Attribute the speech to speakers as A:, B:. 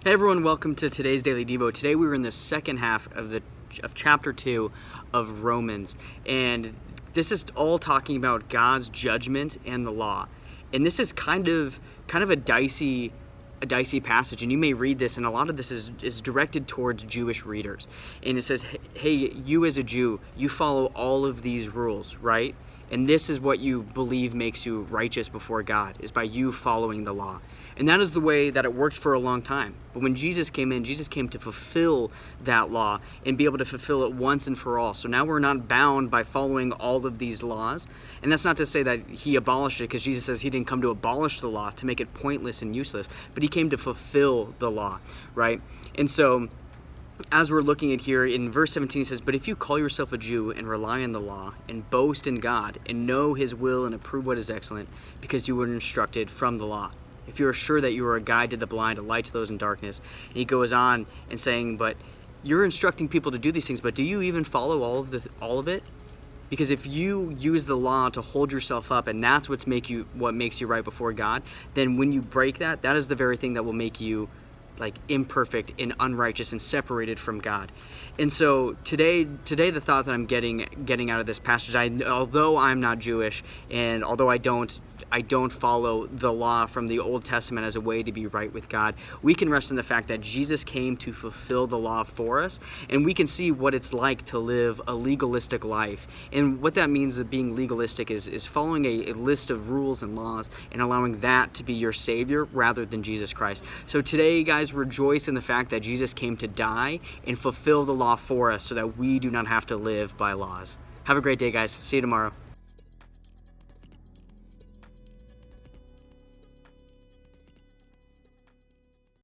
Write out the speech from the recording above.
A: Hey everyone, welcome to today's Daily Devo. Today we were in the second half of chapter 2 of Romans, and this is all talking about God's judgment and the law. And this is kind of a dicey passage, and you may read this, and a lot of this is directed towards Jewish readers. And it says, hey, you as a Jew, you follow all of these rules, right? And this is what you believe makes you righteous before God, is by you following the law. And that is the way that it worked for a long time. But when Jesus came in, Jesus came to fulfill that law and be able to fulfill it once and for all. So now we're not bound by following all of these laws. And that's not to say that he abolished it, because Jesus says he didn't come to abolish the law, to make it pointless and useless, but he came to fulfill the law, right? And so as we're looking at here in verse 17, it says, but if you call yourself a Jew and rely on the law and boast in God and know his will and approve what is excellent, because you were instructed from the law. If you are sure that you are a guide to the blind, a light to those in darkness. And he goes on and saying, but you're instructing people to do these things, but do you even follow all of it? Because if you use the law to hold yourself up, and that's what makes you right before God, then when you break that, that is the very thing that will make you like imperfect and unrighteous and separated from God. And so today the thought that I'm getting out of this passage, although I'm not Jewish, and although I don't follow the law from the Old Testament as a way to be right with God, we can rest in the fact that Jesus came to fulfill the law for us, and we can see what it's like to live a legalistic life. And what that means of being legalistic is following a list of rules and laws and allowing that to be your savior rather than Jesus Christ. So today, guys, rejoice in the fact that Jesus came to die and fulfill the law for us so that we do not have to live by laws. Have a great day, guys. See you tomorrow.